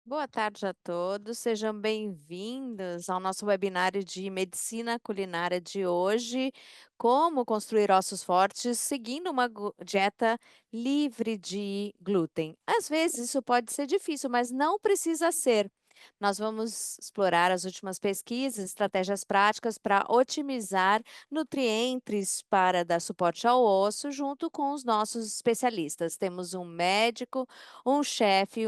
Boa tarde a todos, sejam bem-vindos ao nosso webinário de medicina culinária de hoje, como construir ossos fortes seguindo uma dieta livre de glúten. Às vezes isso pode ser difícil, mas não precisa ser. Nós vamos explorar as últimas pesquisas, estratégias práticas para otimizar nutrientes para dar suporte ao osso, junto com os nossos especialistas. Temos um médico, um chefe,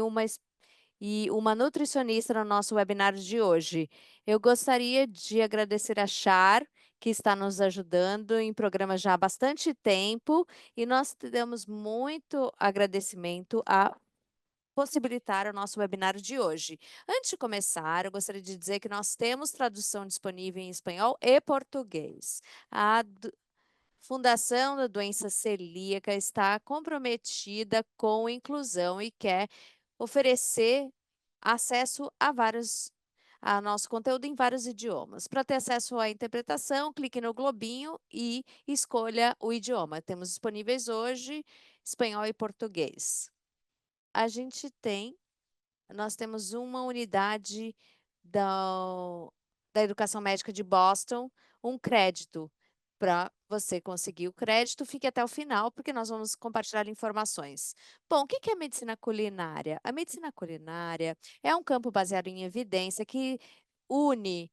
e uma nutricionista no nosso webinar de hoje. Eu gostaria de agradecer a Char, que está nos ajudando em programas já há bastante tempo, e nós temos muito agradecimento a possibilitar o nosso webinar de hoje. Antes de começar, eu gostaria de dizer que nós temos tradução disponível em espanhol e português. A Fundação da Doença Celíaca está comprometida com inclusão e quer oferecer acesso a nosso conteúdo em vários idiomas. Para ter acesso à interpretação, clique no globinho e escolha o idioma. Temos disponíveis hoje espanhol e português. A gente tem Nós temos uma unidade da, da Educação Médica de Boston, um crédito. Para você conseguir o crédito, fique até o final, porque nós vamos compartilhar informações. Bom, o que é medicina culinária? A medicina culinária é um campo baseado em evidência que une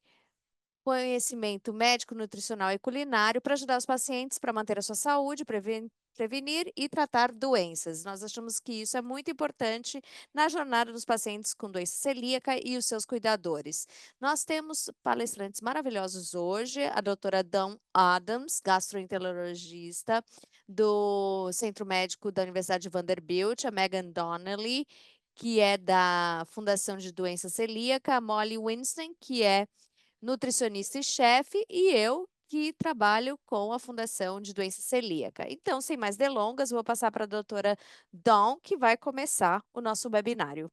conhecimento médico, nutricional e culinário para ajudar os pacientes para manter a sua saúde, prevenir e tratar doenças. Nós achamos que isso é muito importante na jornada dos pacientes com doença celíaca e os seus cuidadores. Nós temos palestrantes maravilhosos hoje, a doutora Dawn Adams, gastroenterologista do Centro Médico da Universidade de Vanderbilt, a Megan Donnelly, que é da Fundação de Doença Celíaca, a Molly Winston, que é nutricionista e chefe, e eu que trabalho com a Fundação de Doença Celíaca. Então, sem mais delongas, vou passar para a doutora Dawn, que vai começar o nosso webinário.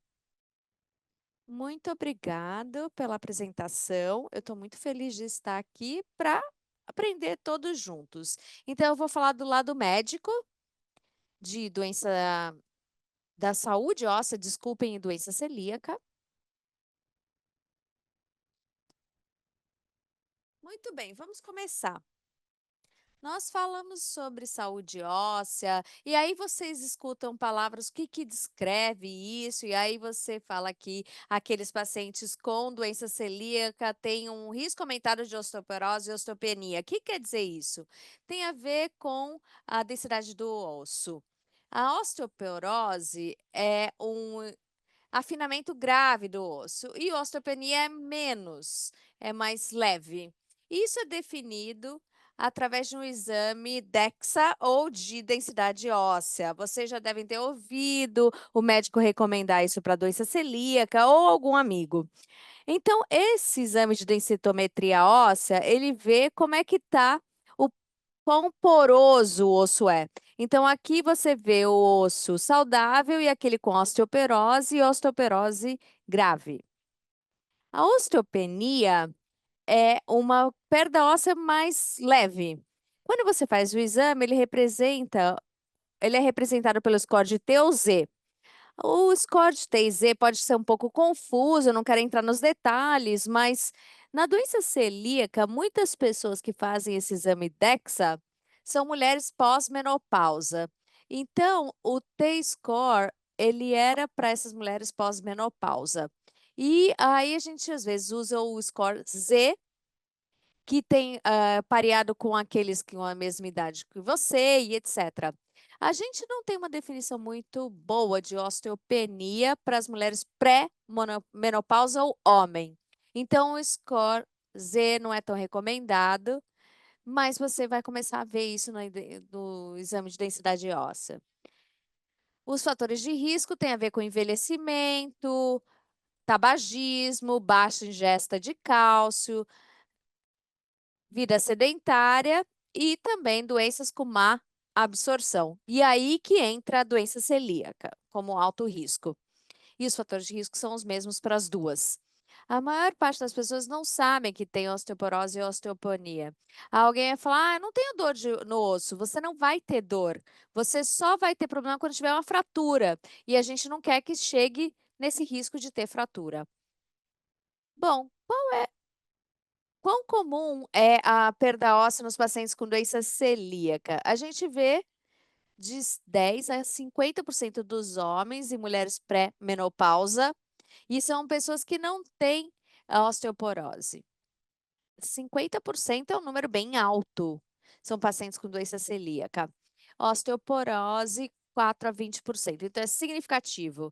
Muito obrigado pela apresentação. Eu estou muito feliz de estar aqui para aprender todos juntos. Então, eu vou falar do lado médico de doença da saúde óssea, desculpem, e doença celíaca. Muito bem, vamos começar. Nós falamos sobre saúde óssea, e aí vocês escutam palavras, o que que descreve isso? E aí você fala que aqueles pacientes com doença celíaca têm um risco aumentado de osteoporose e osteopenia. O que quer dizer isso? Tem a ver com a densidade do osso. A osteoporose é um afinamento grave do osso e osteopenia é menos, é mais leve. Isso é definido através de um exame DEXA ou de densidade óssea. Vocês já devem ter ouvido o médico recomendar isso para doença celíaca ou algum amigo. Então, esse exame de densitometria óssea, ele vê como é que está o quão poroso o osso é. Então, aqui você vê o osso saudável e aquele com osteoporose e osteoporose grave. A osteopenia é uma perda óssea mais leve. Quando você faz o exame, ele é representado pelo score de T ou Z. O score de T e Z pode ser um pouco confuso, eu não quero entrar nos detalhes, mas na doença celíaca, muitas pessoas que fazem esse exame DEXA são mulheres pós-menopausa. Então, o T-score, ele era para essas mulheres pós-menopausa. E aí a gente às vezes usa o score Z, que tem pareado com aqueles que têm a mesma idade que você e etc. A gente não tem uma definição muito boa de osteopenia para as mulheres pré-menopausa ou homem. Então, o score Z não é tão recomendado, mas você vai começar a ver isso no exame de densidade óssea. Os fatores de risco têm a ver com envelhecimento, tabagismo, baixa ingesta de cálcio, vida sedentária e também doenças com má absorção. E aí que entra a doença celíaca, como alto risco. E os fatores de risco são os mesmos para as duas. A maior parte das pessoas não sabem que tem osteoporose e osteoponia. Alguém vai falar, não tenho dor no osso. Você não vai ter dor. Você só vai ter problema quando tiver uma fratura. E a gente não quer que chegue nesse risco de ter fratura. Bom, quão comum é a perda óssea nos pacientes com doença celíaca? A gente vê de 10 a 50% dos homens e mulheres pré-menopausa, e são pessoas que não têm a osteoporose. 50% é um número bem alto, são pacientes com doença celíaca. Osteoporose, 4 a 20%, então é significativo.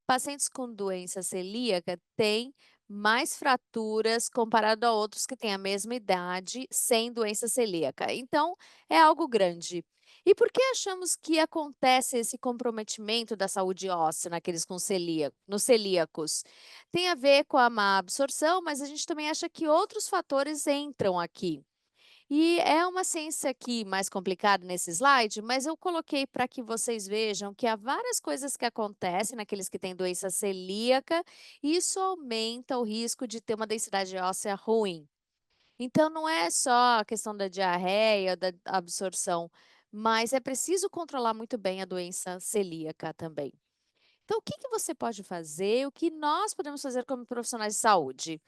Pacientes com doença celíaca têm mais fraturas comparado a outros que têm a mesma idade sem doença celíaca. Então, é algo grande. E por que achamos que acontece esse comprometimento da saúde óssea naqueles com nos celíacos? Tem a ver com a má absorção, mas a gente também acha que outros fatores entram aqui. E é uma ciência aqui mais complicada nesse slide, mas eu coloquei para que vocês vejam que há várias coisas que acontecem naqueles que têm doença celíaca, e isso aumenta o risco de ter uma densidade óssea ruim. Então, não é só a questão da diarreia, da absorção, mas é preciso controlar muito bem a doença celíaca também. Então, o que que você pode fazer? O que nós podemos fazer como profissionais de saúde?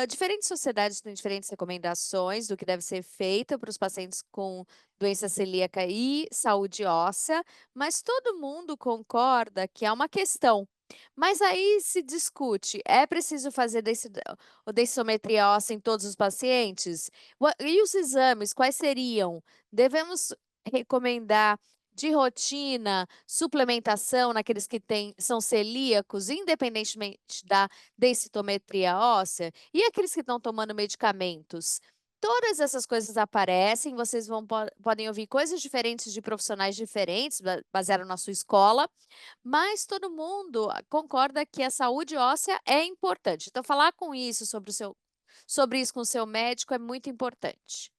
Diferentes sociedades têm diferentes recomendações do que deve ser feito para os pacientes com doença celíaca e saúde óssea, mas todo mundo concorda que é uma questão. Mas aí se discute, é preciso fazer densitometria óssea em todos os pacientes? E os exames, quais seriam? Devemos recomendar de rotina suplementação naqueles que são celíacos, independentemente da densitometria óssea? E aqueles que estão tomando medicamentos? Todas essas coisas aparecem, vocês podem ouvir coisas diferentes de profissionais diferentes, baseado na sua escola, mas todo mundo concorda que a saúde óssea é importante. Então, falar com isso sobre isso com o seu médico é muito importante.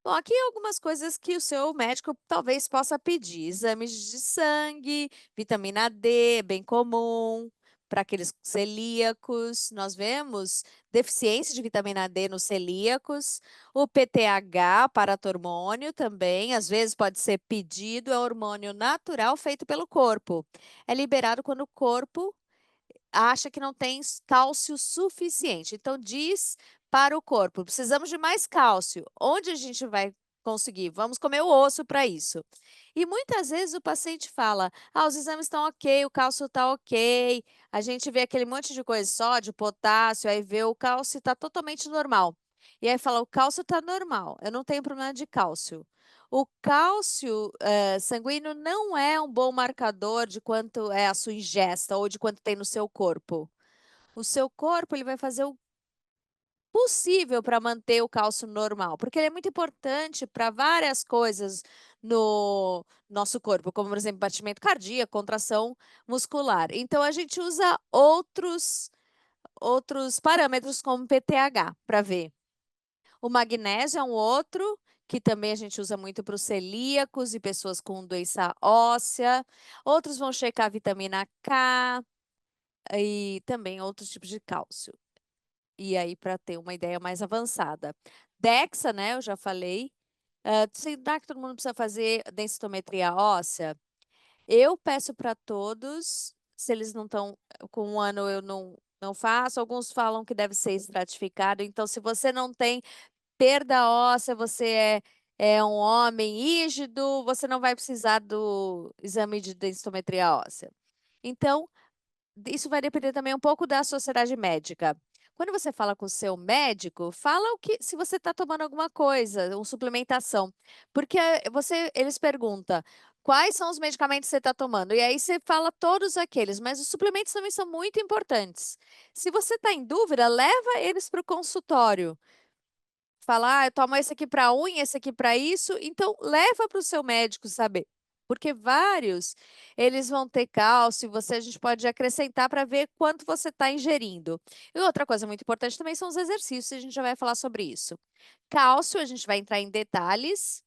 Bom, aqui algumas coisas que o seu médico talvez possa pedir: exames de sangue, vitamina D, bem comum, para aqueles celíacos. Nós vemos deficiência de vitamina D nos celíacos. O PTH, paratormônio, também, às vezes pode ser pedido, é hormônio natural feito pelo corpo. É liberado quando o corpo acha que não tem cálcio suficiente. Então, diz para o corpo: precisamos de mais cálcio. Onde a gente vai conseguir? Vamos comer o osso para isso. E muitas vezes o paciente fala: os exames estão ok, o cálcio está ok. A gente vê aquele monte de coisa, sódio, potássio, aí vê o cálcio está totalmente normal. E aí fala: o cálcio está normal, eu não tenho problema de cálcio. O cálcio sanguíneo não é um bom marcador de quanto é a sua ingesta ou de quanto tem no seu corpo. O seu corpo ele vai fazer o possível para manter o cálcio normal, porque ele é muito importante para várias coisas no nosso corpo, como por exemplo, batimento cardíaco, contração muscular. Então a gente usa outros parâmetros como PTH para ver. O magnésio é um outro que também a gente usa muito para os celíacos e pessoas com doença óssea. Outros vão checar a vitamina K e também outros tipos de cálcio. E aí, para ter uma ideia mais avançada. DEXA, né? Eu já falei. Será que todo mundo precisa fazer densitometria óssea? Eu peço para todos, se eles não estão com um ano, eu não faço. Alguns falam que deve ser estratificado. Então, se você não tem perda óssea, você é um homem rígido, você não vai precisar do exame de densitometria óssea. Então, isso vai depender também um pouco da sociedade médica. Quando você fala com o seu médico, fala se você está tomando alguma coisa, uma suplementação. Porque eles perguntam quais são os medicamentos que você está tomando. E aí você fala todos aqueles, mas os suplementos também são muito importantes. Se você está em dúvida, leva eles para o consultório. Falar, eu tomo esse aqui para unha, esse aqui para isso, então leva para o seu médico saber. Porque vários, eles vão ter cálcio, a gente pode acrescentar para ver quanto você está ingerindo. E outra coisa muito importante também são os exercícios, a gente já vai falar sobre isso. Cálcio, a gente vai entrar em detalhes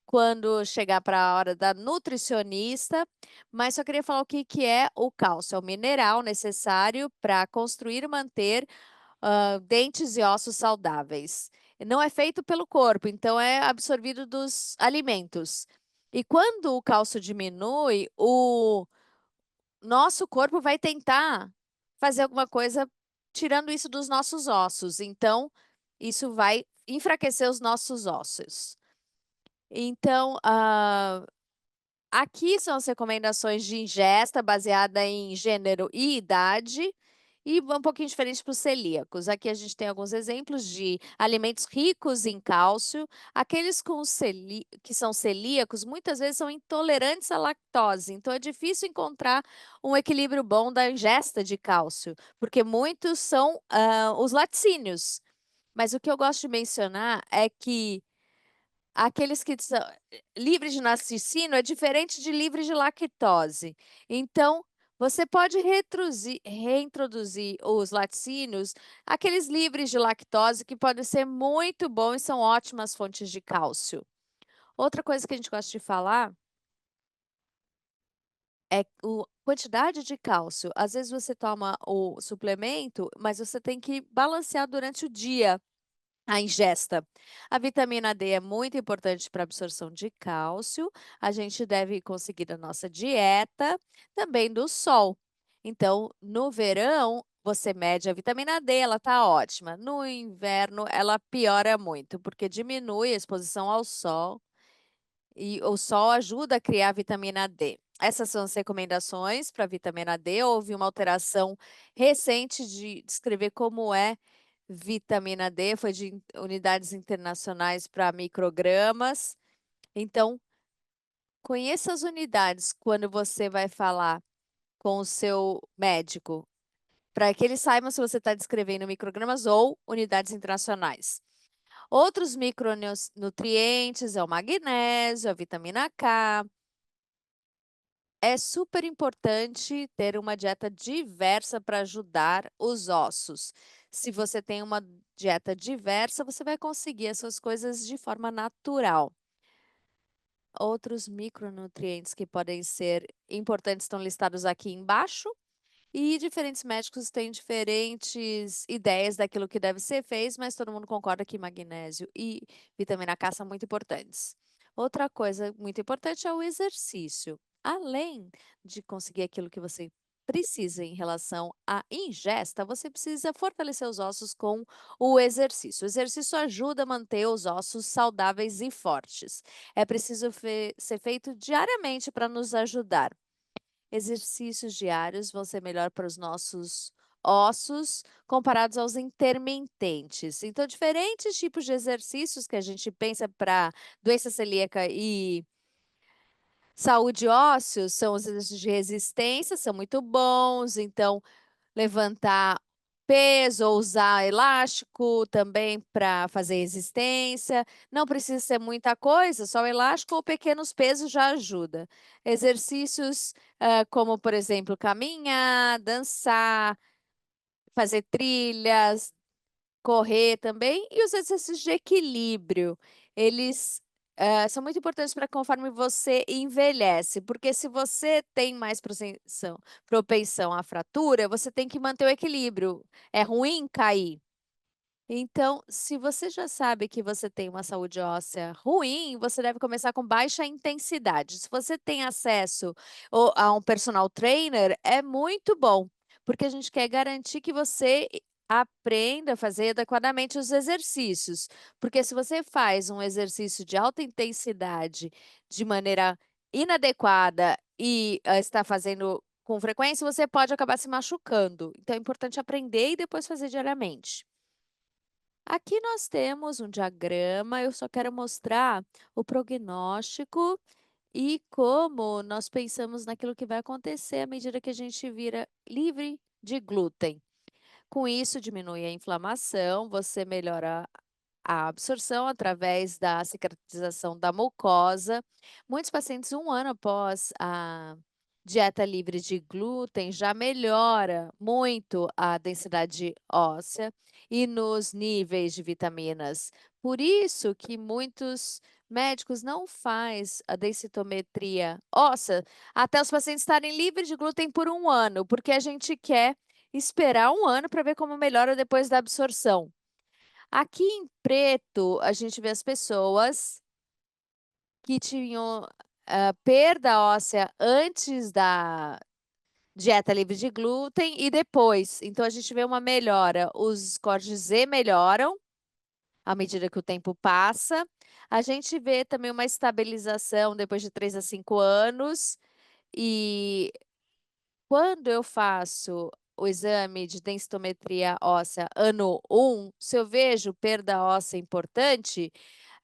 quando chegar para a hora da nutricionista, mas só queria falar o que, que é o cálcio. É o mineral necessário para construir e manter dentes e ossos saudáveis. Não é feito pelo corpo, então é absorvido dos alimentos. E quando o cálcio diminui, nosso corpo vai tentar fazer alguma coisa tirando isso dos nossos ossos. Então, isso vai enfraquecer os nossos ossos. Então, aqui são as recomendações de ingesta baseada em gênero e idade. E um pouquinho diferente para os celíacos. Aqui a gente tem alguns exemplos de alimentos ricos em cálcio. Aqueles que são celíacos muitas vezes são intolerantes à lactose. Então é difícil encontrar um equilíbrio bom da ingesta de cálcio, porque muitos são os laticínios. Mas o que eu gosto de mencionar é que aqueles que são livres de narcissino é diferente de livres de lactose. Então, você pode reintroduzir os laticínios, aqueles livres de lactose que podem ser muito bons e são ótimas fontes de cálcio. Outra coisa que a gente gosta de falar é a quantidade de cálcio. Às vezes você toma o suplemento, mas você tem que balancear durante o dia a ingesta. A vitamina D é muito importante para a absorção de cálcio. A gente deve conseguir da nossa dieta, também do sol. Então, no verão, você mede a vitamina D, ela tá ótima. No inverno, ela piora muito, porque diminui a exposição ao sol e o sol ajuda a criar a vitamina D. Essas são as recomendações para a vitamina D. Houve uma alteração recente de descrever como é vitamina D, foi de unidades internacionais para microgramas. Então, conheça as unidades quando você vai falar com o seu médico, para que ele saiba se você está descrevendo microgramas ou unidades internacionais. Outros micronutrientes é o magnésio, a vitamina K. É super importante ter uma dieta diversa para ajudar os ossos. Se você tem uma dieta diversa, você vai conseguir essas coisas de forma natural. Outros micronutrientes que podem ser importantes estão listados aqui embaixo. E diferentes médicos têm diferentes ideias daquilo que deve ser feito, mas todo mundo concorda que magnésio e vitamina K são muito importantes. Outra coisa muito importante é o exercício. Além de conseguir aquilo que você precisa em relação à ingesta, você precisa fortalecer os ossos com o exercício. O exercício ajuda a manter os ossos saudáveis e fortes. É preciso ser feito diariamente para nos ajudar. Exercícios diários vão ser melhor para os nossos ossos comparados aos intermitentes. Então, diferentes tipos de exercícios que a gente pensa para doença celíaca e saúde óssea são os exercícios de resistência, são muito bons. Então, levantar peso ou usar elástico também para fazer resistência. Não precisa ser muita coisa, só o elástico ou pequenos pesos já ajuda. Exercícios como, por exemplo, caminhar, dançar, fazer trilhas, correr também, e os exercícios de equilíbrio. Eles são muito importantes para conforme você envelhece, porque se você tem mais propensão à fratura, você tem que manter o equilíbrio. É ruim cair. Então, se você já sabe que você tem uma saúde óssea ruim, você deve começar com baixa intensidade. Se você tem acesso a um personal trainer, é muito bom, porque a gente quer garantir que você aprenda a fazer adequadamente os exercícios. Porque se você faz um exercício de alta intensidade de maneira inadequada e está fazendo com frequência, você pode acabar se machucando. Então, é importante aprender e depois fazer diariamente. Aqui nós temos um diagrama, eu só quero mostrar o prognóstico e como nós pensamos naquilo que vai acontecer à medida que a gente vira livre de glúten. Com isso, diminui a inflamação, você melhora a absorção através da cicatrização da mucosa. Muitos pacientes, um ano após a dieta livre de glúten, já melhora muito a densidade óssea e nos níveis de vitaminas. Por isso que muitos médicos não faz a densitometria óssea até os pacientes estarem livres de glúten por um ano, porque a gente quer esperar um ano para ver como melhora depois da absorção. Aqui em preto, a gente vê as pessoas que tinham perda óssea antes dieta livre de glúten e depois, então a gente vê uma melhora, os cortes Z melhoram à medida que o tempo passa. A gente vê também uma estabilização depois de 3 a 5 anos e quando eu faço o exame de densitometria óssea ano 1, se eu vejo perda óssea importante,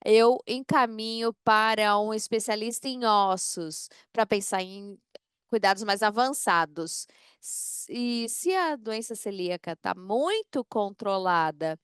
eu encaminho para um especialista em ossos, para pensar em cuidados mais avançados. E se a doença celíaca está muito controlada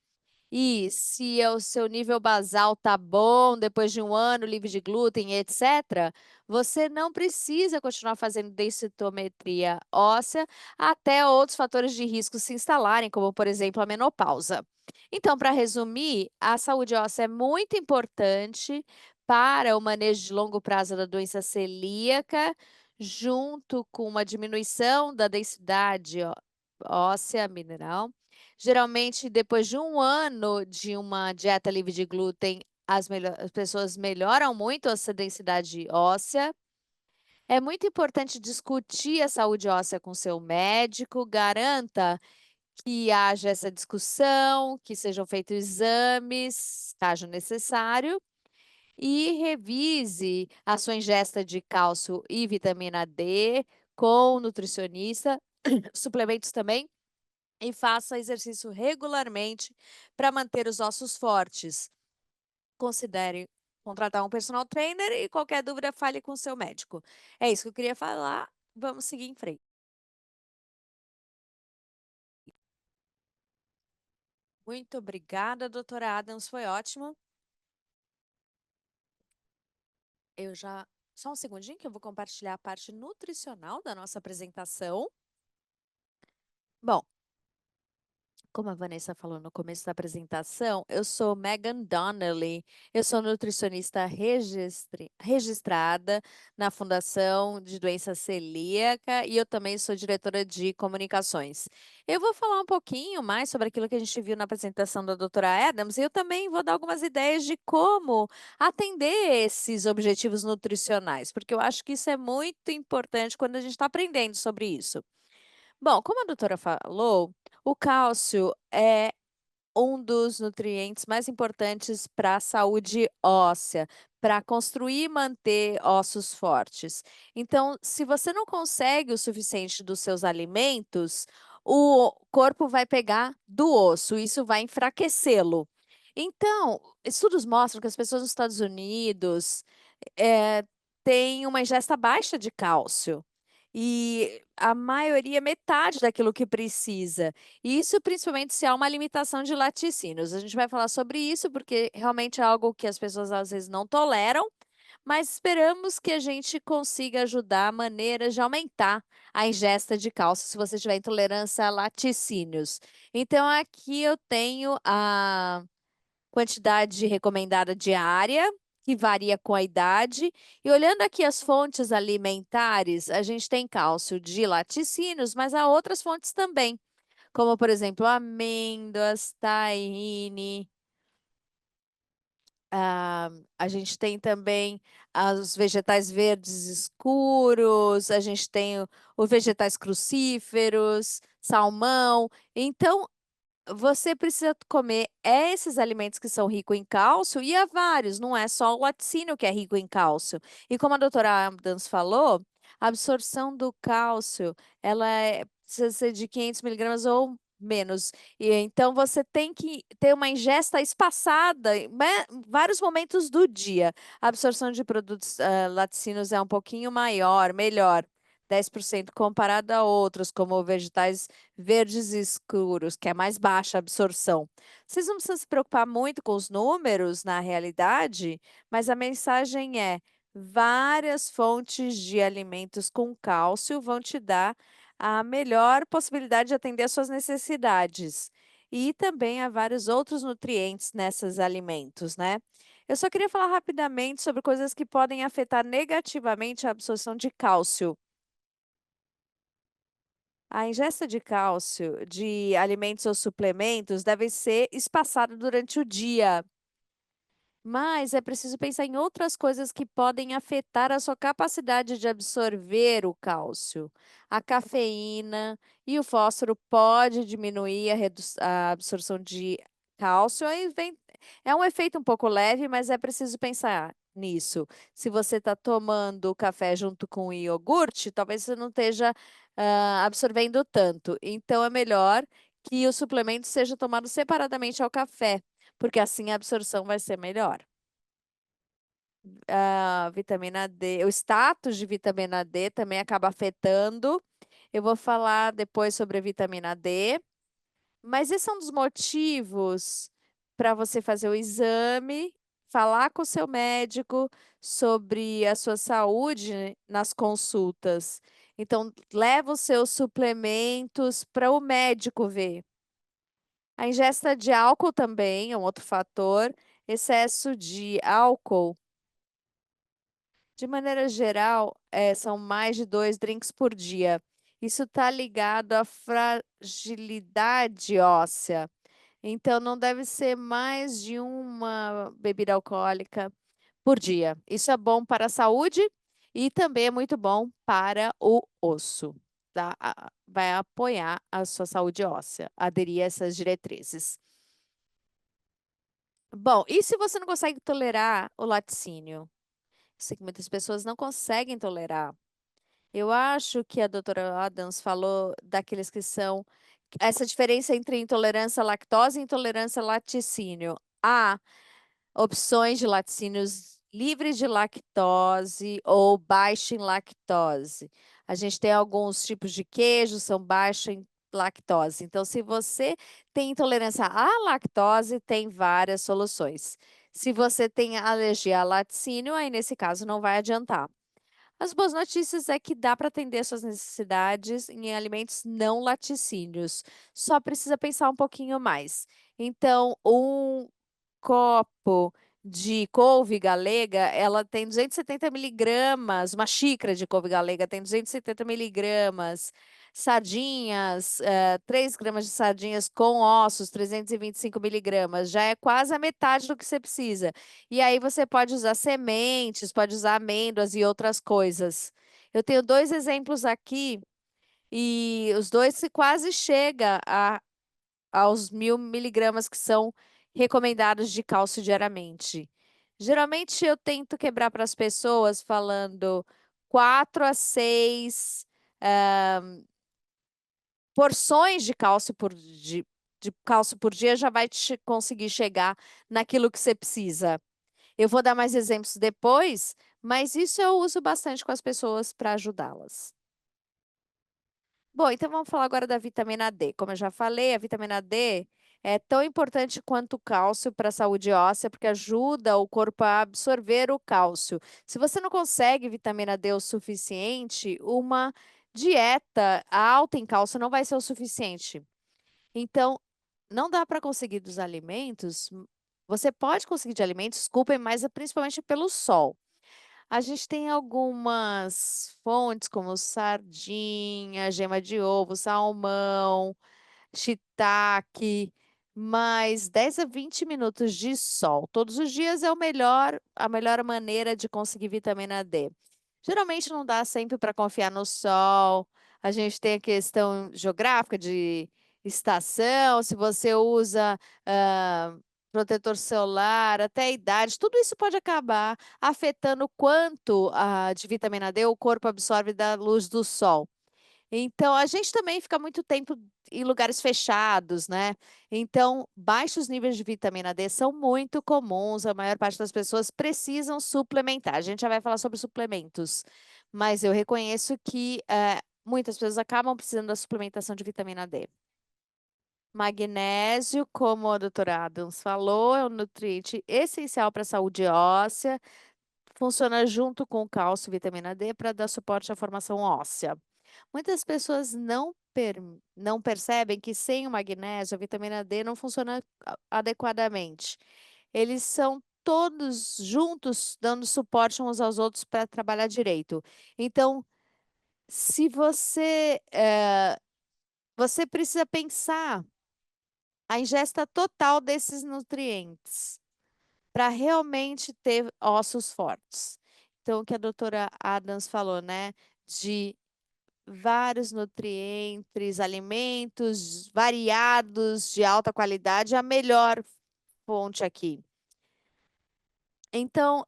e se o seu nível basal tá bom depois de um ano livre de glúten, etc., você não precisa continuar fazendo densitometria óssea até outros fatores de risco se instalarem, como, por exemplo, a menopausa. Então, para resumir, a saúde óssea é muito importante para o manejo de longo prazo da doença celíaca, junto com uma diminuição da densidade óssea mineral. Geralmente, depois de um ano de uma dieta livre de glúten, as pessoas melhoram muito a sua densidade óssea. É muito importante discutir a saúde óssea com seu médico, garanta que haja essa discussão, que sejam feitos exames, caso necessário, e revise a sua ingesta de cálcio e vitamina D com o nutricionista, suplementos também e faça exercício regularmente para manter os ossos fortes. Considere contratar um personal trainer e qualquer dúvida fale com seu médico. É isso que eu queria falar. Vamos seguir em frente. Muito obrigada, doutora Adams, foi ótimo. Eu já. Só um segundinho que eu vou compartilhar a parte nutricional da nossa apresentação. Bom, como a Vanessa falou no começo da apresentação, eu sou Megan Donnelly, eu sou nutricionista registrada na Fundação de Doença Celíaca e eu também sou diretora de comunicações. Eu vou falar um pouquinho mais sobre aquilo que a gente viu na apresentação da doutora Adams e eu também vou dar algumas ideias de como atender esses objetivos nutricionais, porque eu acho que isso é muito importante quando a gente está aprendendo sobre isso. Bom, como a doutora falou, o cálcio é um dos nutrientes mais importantes para a saúde óssea, para construir e manter ossos fortes. Então, se você não consegue o suficiente dos seus alimentos, o corpo vai pegar do osso, isso vai enfraquecê-lo. Então, estudos mostram que as pessoas nos Estados Unidos têm uma ingesta baixa de cálcio. E a maioria, metade daquilo que precisa. Isso principalmente se há uma limitação de laticínios. A gente vai falar sobre isso porque realmente é algo que as pessoas às vezes não toleram, mas esperamos que a gente consiga ajudar maneiras de aumentar a ingesta de cálcio se você tiver intolerância a laticínios. Então aqui eu tenho a quantidade recomendada diária, que varia com a idade. E olhando aqui as fontes alimentares, a gente tem cálcio de laticínios, mas há outras fontes também, como por exemplo amêndoas, tahine. A gente tem também os vegetais verdes escuros, a gente tem os vegetais crucíferos, salmão. Então, você precisa comer esses alimentos que são ricos em cálcio e há vários, não é só o laticínio que é rico em cálcio. E como a doutora Adams falou, a absorção do cálcio, precisa ser de 500 miligramas ou menos. E então você tem que ter uma ingesta espaçada em vários momentos do dia. A absorção de produtos laticínios é um pouquinho maior, melhor. 10% comparado a outros, como vegetais verdes escuros, que é mais baixa a absorção. Vocês não precisam se preocupar muito com os números na realidade, mas a mensagem é: várias fontes de alimentos com cálcio vão te dar a melhor possibilidade de atender às suas necessidades. E também há vários outros nutrientes nesses alimentos, né? Eu só queria falar rapidamente sobre coisas que podem afetar negativamente a absorção de cálcio. A ingesta de cálcio de alimentos ou suplementos deve ser espaçada durante o dia. Mas é preciso pensar em outras coisas que podem afetar a sua capacidade de absorver o cálcio. A cafeína e o fósforo pode diminuir a absorção de cálcio. É um efeito um pouco leve, mas é preciso pensar nisso. Se você está tomando café junto com o iogurte, talvez você não esteja absorvendo tanto. Então é melhor que o suplemento seja tomado separadamente ao café, porque assim a absorção vai ser melhor. A vitamina D, o status de vitamina D também acaba afetando. Eu vou falar depois sobre a vitamina D, mas esse é um dos motivos para você fazer o exame, falar com o seu médico sobre a sua saúde nas consultas. Então, leva os seus suplementos para o médico ver. A ingesta de álcool também é um outro fator. Excesso de álcool, de maneira geral, são mais de 2 drinks por dia. Isso está ligado à fragilidade óssea. Então, não deve ser mais de uma bebida alcoólica por dia. Isso é bom para a saúde e também é muito bom para o osso. Tá? Vai apoiar a sua saúde óssea, aderir a essas diretrizes. Bom, e se você não consegue tolerar o laticínio? Sei que muitas pessoas não conseguem tolerar. Eu acho que a doutora Adams falou daqueles que são essa diferença entre intolerância à lactose e intolerância ao laticínio. Há opções de laticínios livres de lactose ou baixo em lactose. A gente tem alguns tipos de queijo, são baixos em lactose. Então, se você tem intolerância à lactose, tem várias soluções. Se você tem alergia a laticínio, aí nesse caso não vai adiantar. As boas notícias é que dá para atender suas necessidades em alimentos não laticínios. Só precisa pensar um pouquinho mais. Então, um copo de couve galega, ela tem 270 miligramas, uma xícara de couve galega tem 270 miligramas. Sardinhas, 3 gramas de sardinhas com ossos, 325 miligramas, já é quase a metade do que você precisa. E aí você pode usar sementes, pode usar amêndoas e outras coisas. Eu tenho dois exemplos aqui e os dois se quase chega aos 1.000 miligramas que são recomendados de cálcio diariamente. Geralmente eu tento quebrar para as pessoas falando 4 a 6 porções de cálcio por dia já vai conseguir chegar naquilo que você precisa. Eu vou dar mais exemplos depois, mas isso eu uso bastante com as pessoas para ajudá-las. Bom, então vamos falar agora da vitamina D. Como eu já falei, a vitamina D é tão importante quanto o cálcio para a saúde óssea, porque ajuda o corpo a absorver o cálcio. Se você não consegue vitamina D o suficiente, uma dieta alta em cálcio não vai ser o suficiente. Então, não dá para conseguir dos alimentos. Você pode conseguir de alimentos, desculpem, mas é principalmente pelo sol. A gente tem algumas fontes, como sardinha, gema de ovo, salmão, shiitake, mais 10 a 20 minutos de sol. Todos os dias é a melhor maneira de conseguir vitamina D. Geralmente não dá sempre para confiar no sol. A gente tem a questão geográfica de estação, se você usa protetor solar, até a idade, tudo isso pode acabar afetando o quanto de vitamina D o corpo absorve da luz do sol. Então, a gente também fica muito tempo em lugares fechados, né? Então, baixos níveis de vitamina D são muito comuns, a maior parte das pessoas precisam suplementar. A gente já vai falar sobre suplementos, mas eu reconheço que muitas pessoas acabam precisando da suplementação de vitamina D. Magnésio, como a doutora Adams falou, é um nutriente essencial para a saúde óssea, funciona junto com o cálcio e vitamina D para dar suporte à formação óssea. Muitas pessoas não percebem que sem o magnésio, a vitamina D não funciona adequadamente. Eles são todos juntos dando suporte uns aos outros para trabalhar direito. Então, se você precisa pensar a ingesta total desses nutrientes. para realmente ter ossos fortes. Então, o que a doutora Adams falou, né, de vários nutrientes, alimentos variados, de alta qualidade, é a melhor fonte aqui. Então,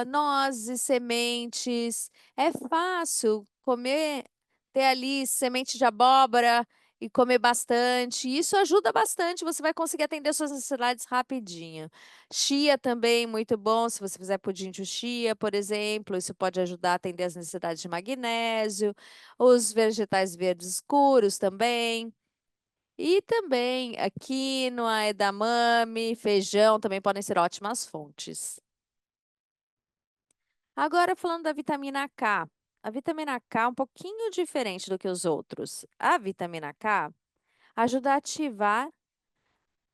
nozes, sementes, é fácil comer, ter ali semente de abóbora e comer bastante. Isso ajuda bastante, você vai conseguir atender suas necessidades rapidinho. Chia também, muito bom, se você fizer pudim de chia, por exemplo, isso pode ajudar a atender as necessidades de magnésio. Os vegetais verdes escuros também. E também a quinoa, edamame, feijão também podem ser ótimas fontes. Agora, falando da vitamina K. A vitamina K é um pouquinho diferente do que os outros. A vitamina K ajuda a ativar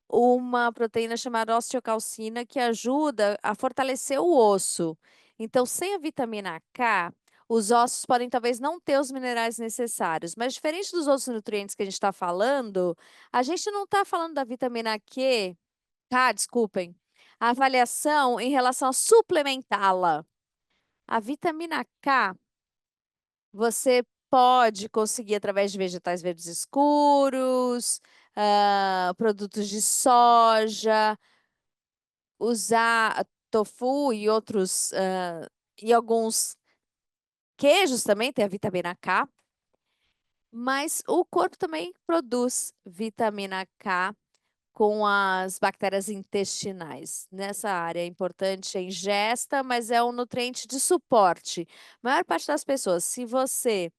uma proteína chamada osteocalcina que ajuda a fortalecer o osso. Então, sem a vitamina K, os ossos podem talvez não ter os minerais necessários, mas diferente dos outros nutrientes que a gente está falando, a gente não está falando da vitamina K, desculpem, a avaliação em relação a suplementá-la. A vitamina K você pode conseguir através de vegetais verdes escuros, produtos de soja, usar tofu e outros, e alguns queijos também tem a vitamina K, mas o corpo também produz vitamina K com as bactérias intestinais. Nessa área é importante a ingesta, mas é um nutriente de suporte. A maior parte das pessoas, se você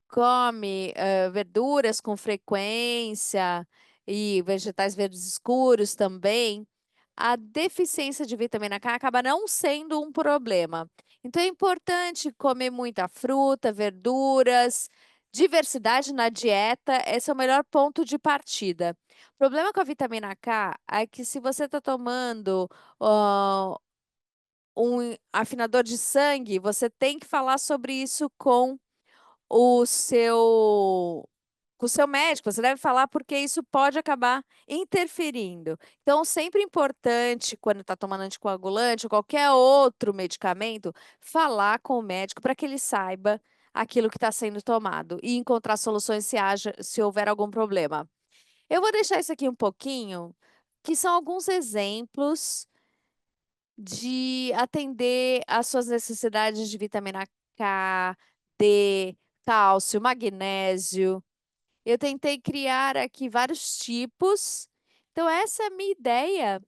come verduras com frequência e vegetais verdes escuros também, a deficiência de vitamina K acaba não sendo um problema. Então é importante comer muita fruta, verduras, diversidade na dieta, esse é o melhor ponto de partida. O problema com a vitamina K é que se você está tomando um afinador de sangue, você tem que falar sobre isso o seu com o seu médico, você deve falar porque isso pode acabar interferindo. Então, sempre importante, quando está tomando anticoagulante ou qualquer outro medicamento, falar com o médico para que ele saiba aquilo que está sendo tomado e encontrar soluções se houver algum problema. Eu vou deixar isso aqui um pouquinho, que são alguns exemplos de atender às suas necessidades de vitamina K, D, cálcio, magnésio. Eu tentei criar aqui vários tipos. Então, essa é a minha ideia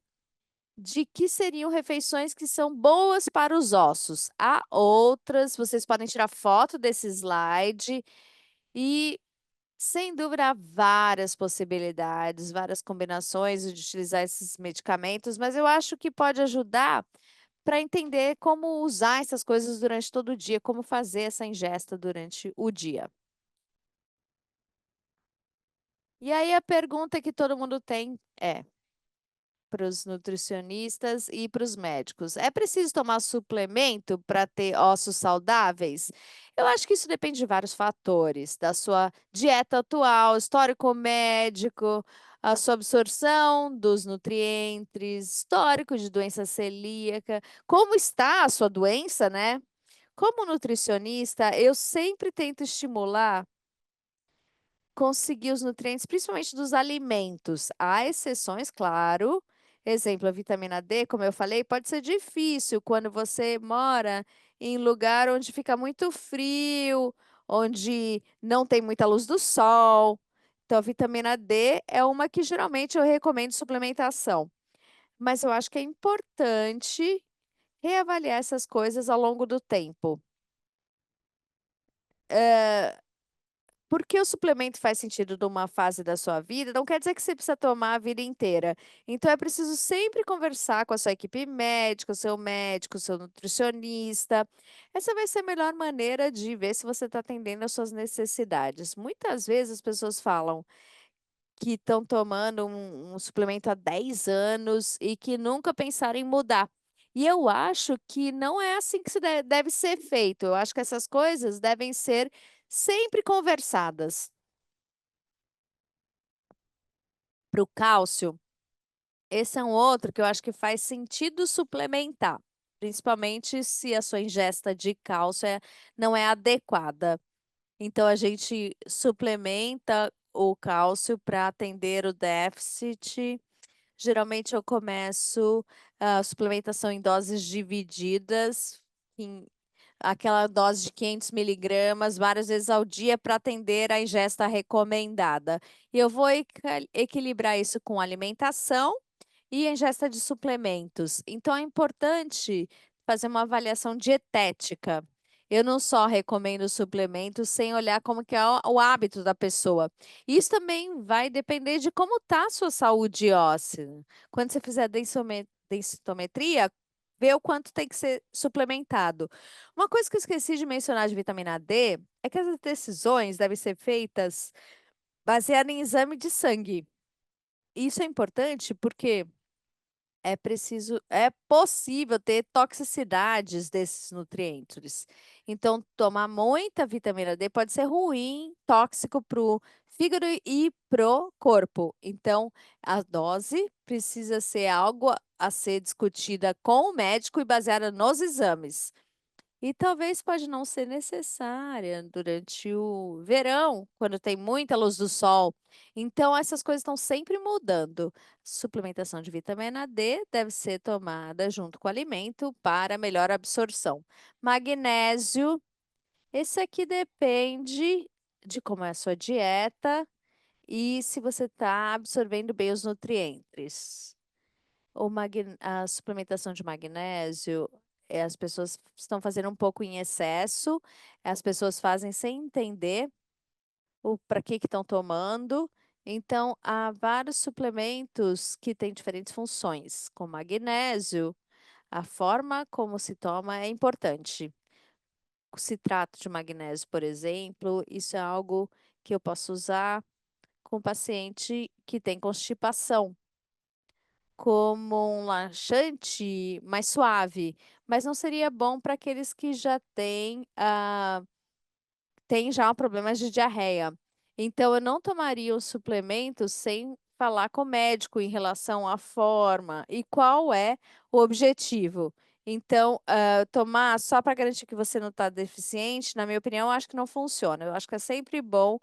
de que seriam refeições que são boas para os ossos. Há outras, vocês podem tirar foto desse slide e, sem dúvida, há várias possibilidades, várias combinações de utilizar esses medicamentos, mas eu acho que pode ajudar para entender como usar essas coisas durante todo o dia, como fazer essa ingesta durante o dia. E aí a pergunta que todo mundo tem é, para os nutricionistas e para os médicos, é preciso tomar suplemento para ter ossos saudáveis? Eu acho que isso depende de vários fatores, da sua dieta atual, histórico médico, a sua absorção dos nutrientes, histórico de doença celíaca, como está a sua doença, né? Como nutricionista, eu sempre tento estimular conseguir os nutrientes, principalmente dos alimentos. Há exceções, claro. Exemplo, a vitamina D, como eu falei, pode ser difícil quando você mora em lugar onde fica muito frio, onde não tem muita luz do sol. Então, a vitamina D é uma que geralmente eu recomendo suplementação. Mas eu acho que é importante reavaliar essas coisas ao longo do tempo. Porque o suplemento faz sentido numa fase da sua vida, não quer dizer que você precisa tomar a vida inteira. Então, é preciso sempre conversar com a sua equipe médica, o seu médico, o seu nutricionista. Essa vai ser a melhor maneira de ver se você está atendendo às suas necessidades. Muitas vezes as pessoas falam que estão tomando um suplemento há 10 anos e que nunca pensaram em mudar. E eu acho que não é assim que se deve ser feito. Eu acho que essas coisas devem ser sempre conversadas. Para o cálcio, Esse é um outro que eu acho que faz sentido suplementar, principalmente se a sua ingesta de cálcio não é adequada. Então, a gente suplementa o cálcio para atender o déficit. Geralmente, eu começo a suplementação em doses divididas, em aquela dose de 500 miligramas, várias vezes ao dia, para atender a ingesta recomendada. E eu vou equilibrar isso com alimentação e a ingesta de suplementos. Então, é importante fazer uma avaliação dietética. Eu não só recomendo suplementos sem olhar como que é o hábito da pessoa. Isso também vai depender de como está a sua saúde óssea. Quando você fizer densitometria, vê o quanto tem que ser suplementado. Uma coisa que eu esqueci de mencionar de vitamina D é que as decisões devem ser feitas baseadas em exame de sangue. Isso é importante porque é possível ter toxicidades desses nutrientes. Então, tomar muita vitamina D pode ser ruim, tóxico para o fígado e pro corpo. Então, a dose precisa ser algo a ser discutida com o médico e baseada nos exames. E talvez pode não ser necessária durante o verão, quando tem muita luz do sol. Então, essas coisas estão sempre mudando. Suplementação de vitamina D deve ser tomada junto com o alimento para melhor absorção. Magnésio, esse aqui depende de como é a sua dieta e se você está absorvendo bem os nutrientes. A suplementação de magnésio, as pessoas estão fazendo um pouco em excesso, as pessoas fazem sem entender o para que estão tomando. Então, há vários suplementos que têm diferentes funções. Com magnésio, a forma como se toma é importante. O citrato de magnésio, por exemplo, isso é algo que eu posso usar com paciente que tem constipação como um laxante mais suave, mas não seria bom para aqueles que já têm já problemas de diarreia. Então, eu não tomaria o suplemento sem falar com o médico em relação à forma e qual é o objetivo. Então, tomar só para garantir que você não está deficiente, na minha opinião, eu acho que não funciona. Eu acho que é sempre bom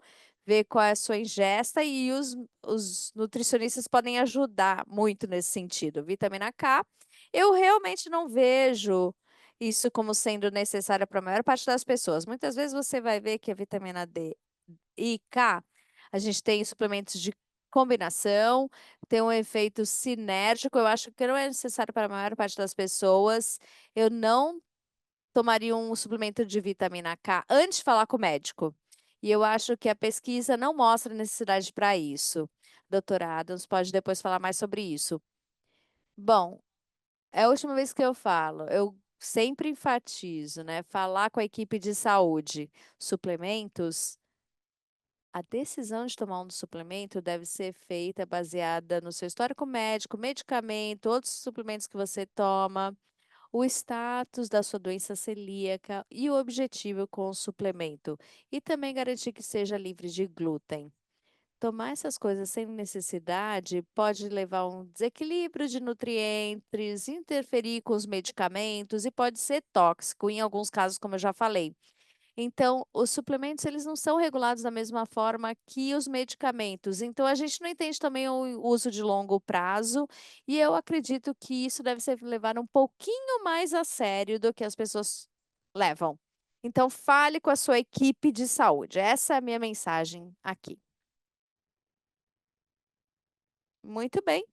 ver qual é a sua ingesta e os nutricionistas podem ajudar muito nesse sentido. Vitamina K, eu realmente não vejo isso como sendo necessária para a maior parte das pessoas. Muitas vezes você vai ver que a vitamina D e K, a gente tem suplementos de combinação, tem um efeito sinérgico, eu acho que não é necessário para a maior parte das pessoas. Eu não tomaria um suplemento de vitamina K antes de falar com o médico. E eu acho que a pesquisa não mostra necessidade para isso. Doutora Adams pode depois falar mais sobre isso. Bom, é a última vez que eu falo. Eu sempre enfatizo, né? Falar com a equipe de saúde. Suplementos, a decisão de tomar um suplemento deve ser feita baseada no seu histórico médico, medicamento, outros suplementos que você toma, o status da sua doença celíaca e o objetivo com o suplemento. E também garantir que seja livre de glúten. Tomar essas coisas sem necessidade pode levar a um desequilíbrio de nutrientes, interferir com os medicamentos e pode ser tóxico, em alguns casos, como eu já falei. Então, os suplementos, eles não são regulados da mesma forma que os medicamentos. Então, a gente não entende também o uso de longo prazo, e eu acredito que isso deve ser levado um pouquinho mais a sério do que as pessoas levam. Então, fale com a sua equipe de saúde. Essa é a minha mensagem aqui. Muito bem.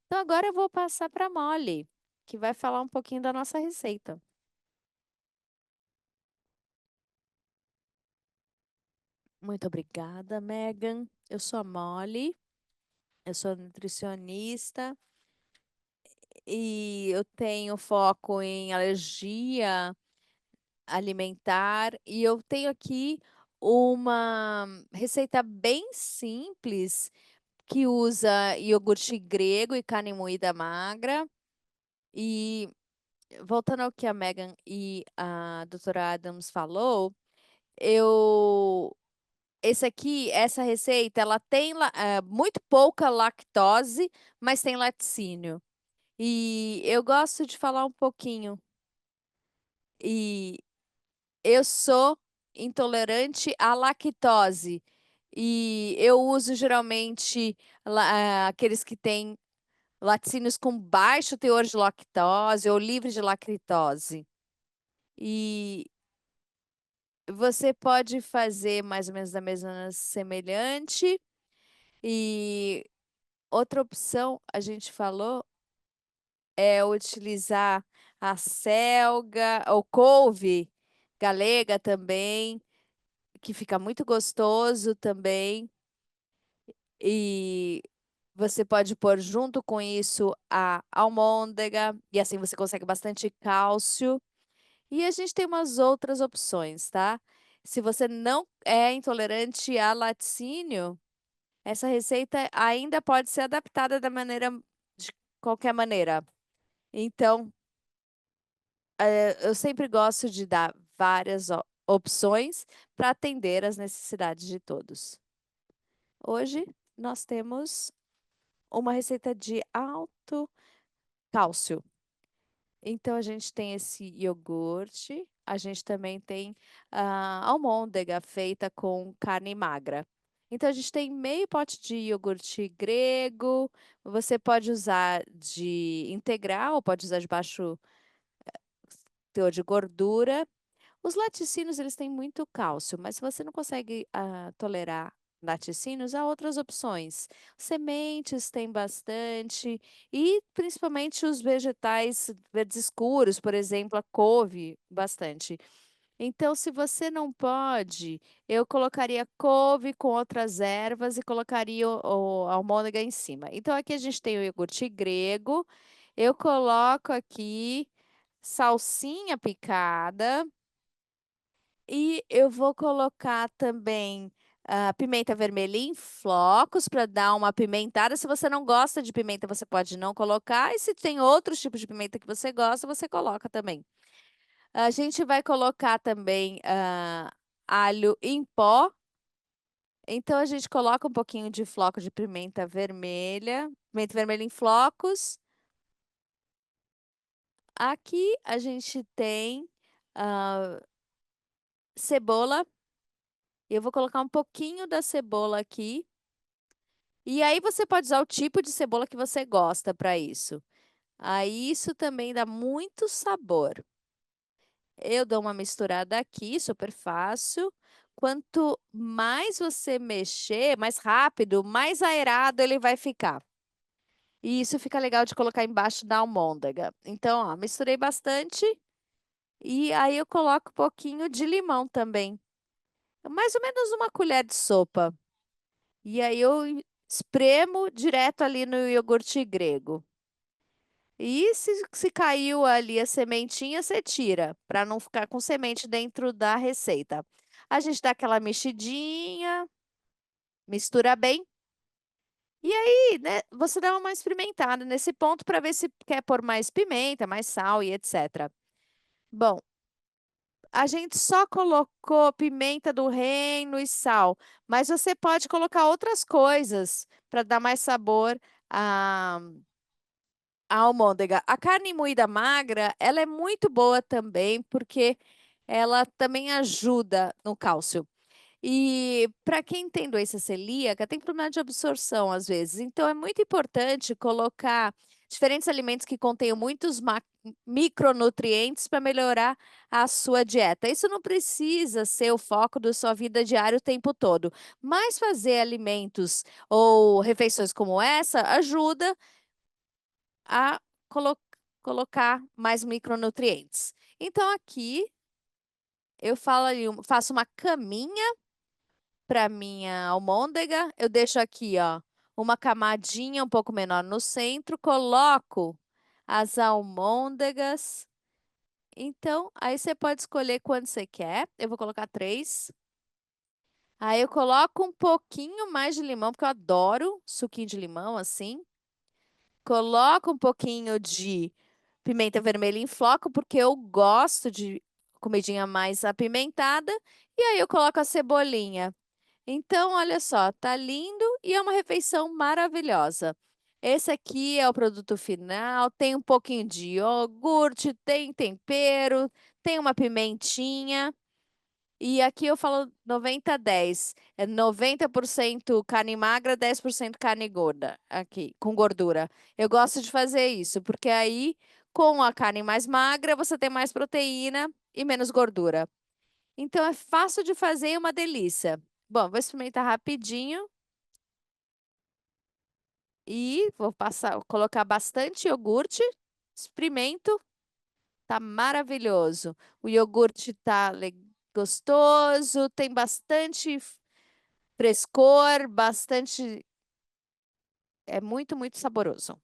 Então, agora eu vou passar para a Molly, que vai falar um pouquinho da nossa receita. Muito obrigada, Megan. Eu sou a Molly, eu sou nutricionista e eu tenho foco em alergia alimentar e eu tenho aqui uma receita bem simples que usa iogurte grego e carne moída magra. E voltando ao que a Megan e a doutora Adams falou, eu essa receita, ela tem muito pouca lactose, mas tem laticínio. E eu gosto de falar um pouquinho. E eu sou intolerante à lactose. E eu uso geralmente aqueles que têm laticínios com baixo teor de lactose ou livre de lactose. E você pode fazer mais ou menos da mesma semelhante. E outra opção, a gente falou, é utilizar a selga ou couve galega também, que fica muito gostoso também. E você pode pôr junto com isso a almôndega, e assim você consegue bastante cálcio. E a gente tem umas outras opções, tá? Se você não é intolerante a laticínio, essa receita ainda pode ser adaptada de qualquer maneira. Então, eu sempre gosto de dar várias opções para atender às necessidades de todos. Hoje nós temos uma receita de alto cálcio. Então a gente tem esse iogurte, a gente também tem a almôndega feita com carne magra. Então a gente tem meio pote de iogurte grego, você pode usar de integral, pode usar de baixo teor de gordura. Os laticínios, eles têm muito cálcio, mas se você não consegue tolerar laticínios, há outras opções. Sementes têm bastante, e principalmente os vegetais verdes escuros, por exemplo, a couve, bastante. Então, se você não pode, eu colocaria couve com outras ervas e colocaria a almôndega em cima. Então, aqui a gente tem o iogurte grego, eu coloco aqui salsinha picada. E eu vou colocar também pimenta vermelha em flocos para dar uma pimentada. Se você não gosta de pimenta, você pode não colocar. E se tem outros tipos de pimenta que você gosta, você coloca também. A gente vai colocar também alho em pó. Então a gente coloca um pouquinho de floco de pimenta vermelha em flocos. Aqui a gente tem ah, cebola. Eu vou colocar um pouquinho da cebola aqui. E aí você pode usar o tipo de cebola que você gosta para isso. Aí isso também dá muito sabor. Eu dou uma misturada aqui, super fácil. Quanto mais você mexer, mais rápido, mais aerado ele vai ficar. E isso fica legal de colocar embaixo da almôndega. Então, ó, misturei bastante e aí eu coloco um pouquinho de limão também. Mais ou menos uma colher de sopa. E aí eu espremo direto ali no iogurte grego. E se caiu ali a sementinha, você tira, para não ficar com semente dentro da receita. A gente dá aquela mexidinha, mistura bem. E aí, né, você dá uma experimentada nesse ponto para ver se quer pôr mais pimenta, mais sal e etc. Bom, a gente só colocou pimenta do reino e sal, mas você pode colocar outras coisas para dar mais sabor a almôndega. A carne moída magra, ela é muito boa também, porque ela também ajuda no cálcio. E para quem tem doença celíaca, tem problema de absorção às vezes. Então é muito importante colocar diferentes alimentos que contenham muitos micronutrientes para melhorar a sua dieta. Isso não precisa ser o foco da sua vida diária o tempo todo, mas fazer alimentos ou refeições como essa ajuda a colo- colocar mais micronutrientes. Então, aqui eu faço uma caminha para minha almôndega. Eu deixo aqui, ó, uma camadinha um pouco menor no centro, coloco as almôndegas. Então, aí você pode escolher quando você quer. Eu vou colocar três. Aí eu coloco um pouquinho mais de limão, porque eu adoro suquinho de limão assim. Coloco um pouquinho de pimenta vermelha em floco, porque eu gosto de comidinha mais apimentada. E aí eu coloco a cebolinha. Então, olha só, tá lindo e é uma refeição maravilhosa. Esse aqui é o produto final, tem um pouquinho de iogurte, tem tempero, tem uma pimentinha. E aqui eu falo 90-10. É 90% carne magra, 10% carne gorda, aqui, com gordura. Eu gosto de fazer isso, porque aí, com a carne mais magra, você tem mais proteína e menos gordura. Então é fácil de fazer e uma delícia. Bom, vou experimentar rapidinho e vou passar, colocar bastante iogurte. Experimento, tá maravilhoso. O iogurte tá gostoso, tem bastante frescor, bastante, é muito, muito saboroso.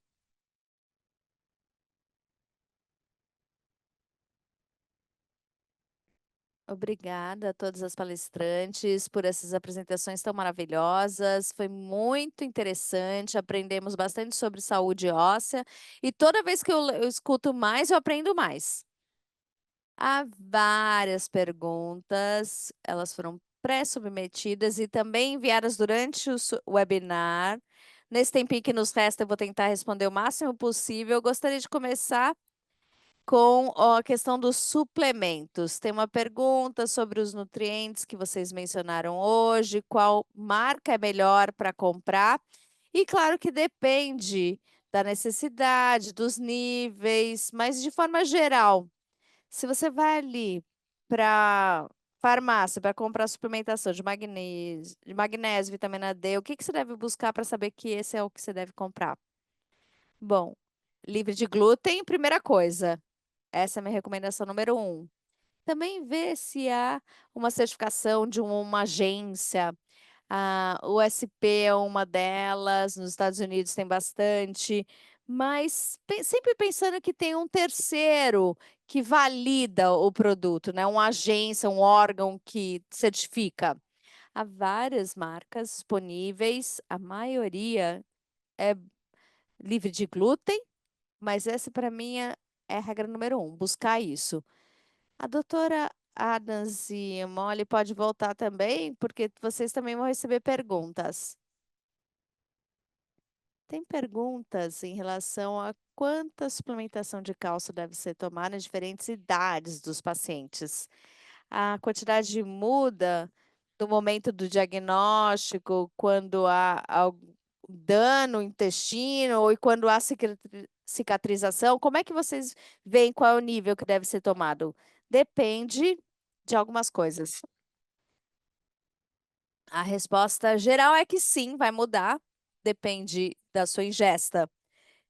Obrigada a todas as palestrantes por essas apresentações tão maravilhosas. Foi muito interessante. Aprendemos bastante sobre saúde óssea. E toda vez que eu escuto mais, eu aprendo mais. Há várias perguntas, elas foram pré-submetidas e também enviadas durante o webinar. Nesse tempinho que nos resta, eu vou tentar responder o máximo possível. Eu gostaria de começar com a questão dos suplementos. Tem uma pergunta sobre os nutrientes que vocês mencionaram hoje, qual marca é melhor para comprar? E claro que depende da necessidade, dos níveis, mas de forma geral, se você vai ali para farmácia para comprar suplementação de magnésio, vitamina D, o que que você deve buscar para saber que esse é o que você deve comprar? Bom, livre de glúten, primeira coisa. Essa é a minha recomendação número um. Também ver se há uma certificação de uma agência. O USP é uma delas, nos Estados Unidos tem bastante, mas sempre pensando que tem um terceiro que valida o produto, né? Uma agência, um órgão que certifica. Há várias marcas disponíveis, a maioria é livre de glúten, mas essa para mim é a regra número um, buscar isso. A doutora Adams e Molly pode voltar também, porque vocês também vão receber perguntas. Tem perguntas em relação a quanta suplementação de cálcio deve ser tomada em diferentes idades dos pacientes. A quantidade muda no momento do diagnóstico, quando há algum dano no intestino ou quando há cicatrização. Como é que vocês veem qual é o nível que deve ser tomado? Depende de algumas coisas. A resposta geral é que sim, vai mudar, depende da sua ingesta.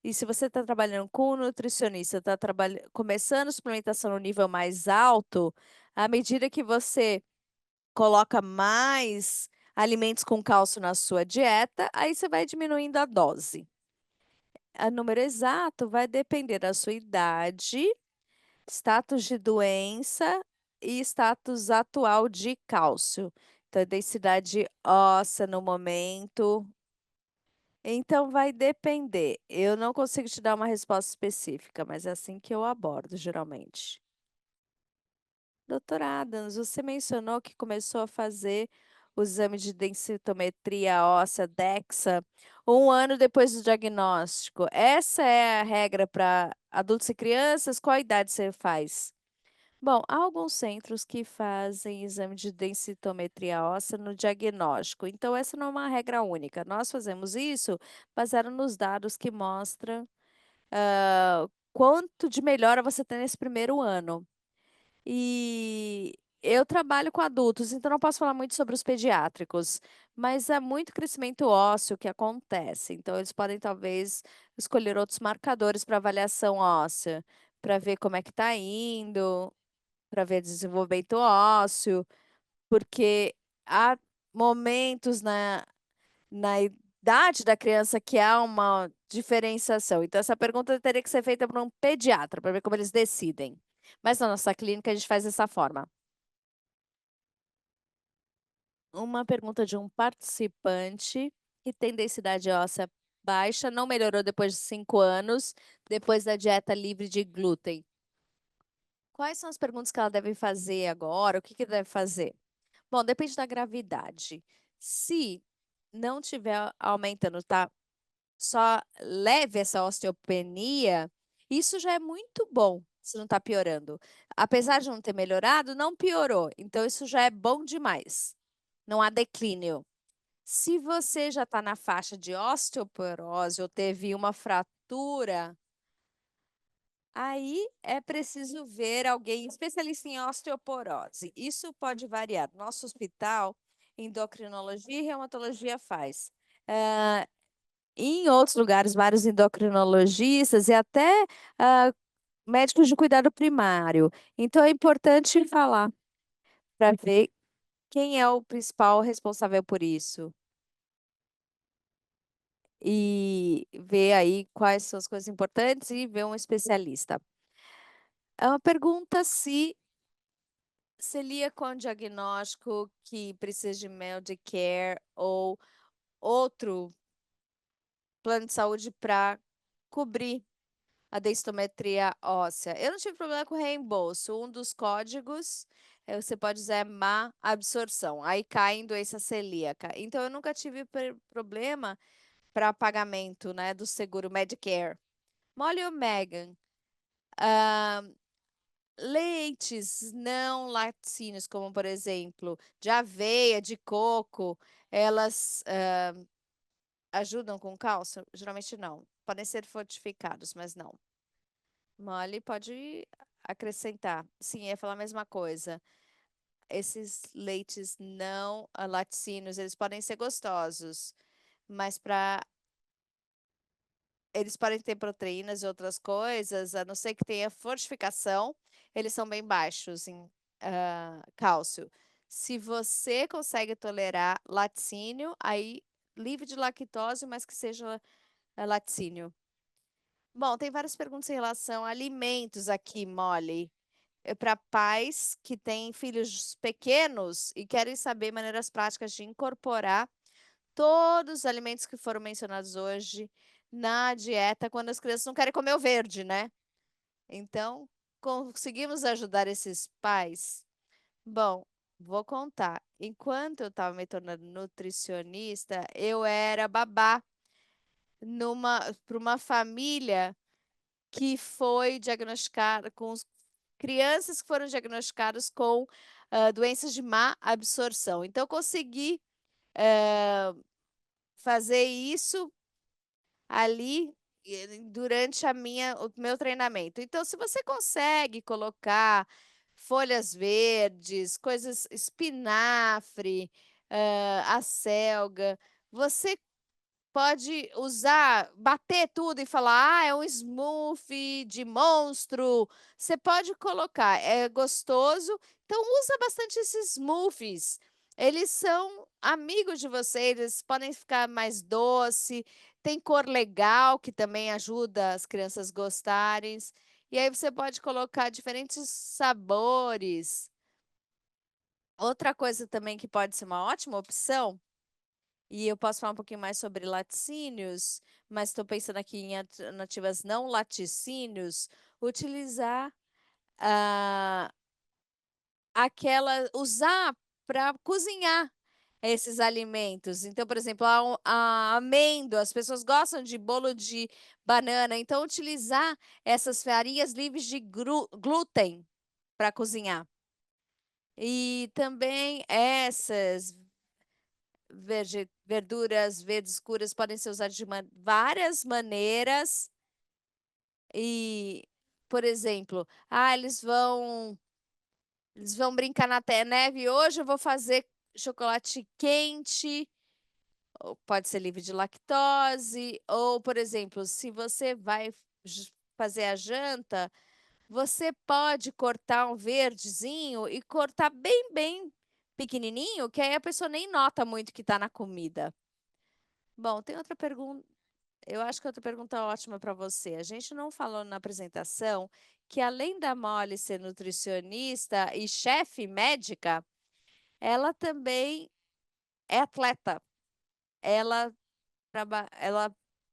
E se você está trabalhando com um nutricionista, está começando suplementação no nível mais alto, à medida que você coloca mais alimentos com cálcio na sua dieta, aí você vai diminuindo a dose. O número exato vai depender da sua idade, status de doença e status atual de cálcio. Então, densidade óssea no momento. Então, vai depender. Eu não consigo te dar uma resposta específica, mas é assim que eu abordo, geralmente. Doutora Adams, você mencionou que começou a fazer o exame de densitometria óssea DEXA um ano depois do diagnóstico. Essa é a regra para adultos e crianças? Qual idade você faz? Bom, há alguns centros que fazem exame de densitometria óssea no diagnóstico, então essa não é uma regra única. Nós fazemos isso baseado nos dados que mostram quanto de melhora você tem nesse primeiro ano. E eu trabalho com adultos, então não posso falar muito sobre os pediátricos, mas há muito crescimento ósseo que acontece. Então, eles podem talvez escolher outros marcadores para avaliação óssea, para ver como é que está indo, para ver desenvolvimento ósseo, porque há momentos na idade da criança que há uma diferenciação. Então, essa pergunta teria que ser feita para um pediatra, para ver como eles decidem. Mas na nossa clínica a gente faz dessa forma. Uma pergunta de um participante que tem densidade óssea baixa, não melhorou depois de 5 anos, depois da dieta livre de glúten. Quais são as perguntas que ela deve fazer agora? O que que deve fazer? Bom, depende da gravidade. Se não tiver aumentando, tá só leve essa osteopenia, isso já é muito bom, se não está piorando. Apesar de não ter melhorado, não piorou. Então, isso já é bom demais. Não há declínio. Se você já está na faixa de osteoporose ou teve uma fratura, aí é preciso ver alguém especialista em osteoporose. Isso pode variar. Nosso hospital, endocrinologia e reumatologia faz. Em outros lugares, vários endocrinologistas e até médicos de cuidado primário. Então, é importante falar para ver quem é o principal responsável por isso e ver aí quais são as coisas importantes e ver um especialista. É uma pergunta se celíaco é um diagnóstico que precisa de Medicare ou outro plano de saúde para cobrir a densitometria óssea. Eu não tive problema com reembolso. Um dos códigos, você pode usar má absorção. Aí cai em doença celíaca. Então, eu nunca tive problema para pagamento, né, do seguro Medicare. Molly ou Megan, ah, leites não laticínios, como por exemplo, de aveia, de coco, elas ajudam com cálcio? Geralmente não. Podem ser fortificados, mas não. Mole pode acrescentar. Sim, ia falar a mesma coisa. Esses leites não laticínios, eles podem ser gostosos, mas para eles podem ter proteínas e outras coisas, a não ser que tenha fortificação, eles são bem baixos em cálcio. Se você consegue tolerar laticínio, aí livre de lactose, mas que seja laticínio. Bom, tem várias perguntas em relação a alimentos aqui, Molly. Para pais que têm filhos pequenos e querem saber maneiras práticas de incorporar todos os alimentos que foram mencionados hoje na dieta quando as crianças não querem comer o verde, né? Então, conseguimos ajudar esses pais? Bom, vou contar. Enquanto eu estava me tornando nutricionista, eu era babá para uma família que foi diagnosticada com crianças que foram diagnosticadas com doenças de má absorção. Então, eu consegui fazer isso ali durante o meu treinamento. Então, se você consegue colocar folhas verdes, coisas, espinafre, acelga, você pode usar, bater tudo e falar, é um smoothie de monstro. Você pode colocar, é gostoso. Então usa bastante esses smoothies. Eles são amigos de vocês, eles podem ficar mais doce, tem cor legal que também ajuda as crianças gostarem. E aí você pode colocar diferentes sabores. Outra coisa também que pode ser uma ótima opção e eu posso falar um pouquinho mais sobre laticínios, mas estou pensando aqui em alternativas não laticínios, utilizar ah, usar para cozinhar esses alimentos. Então, por exemplo, a amêndoa, as pessoas gostam de bolo de banana, então utilizar essas farinhas livres de glúten para cozinhar. E também essas verduras verdes escuras podem ser usadas de várias maneiras. E, por exemplo, eles vão brincar na neve. Hoje eu vou fazer chocolate quente, ou pode ser livre de lactose. Ou, por exemplo, se você vai fazer a janta, você pode cortar um verdezinho e cortar bem pequenininho, que aí a pessoa nem nota muito que está na comida. Bom, tem outra pergunta. Eu acho que outra pergunta ótima para você. A gente não falou na apresentação que, além da Molly ser nutricionista e chefe médica, ela também é atleta. Ela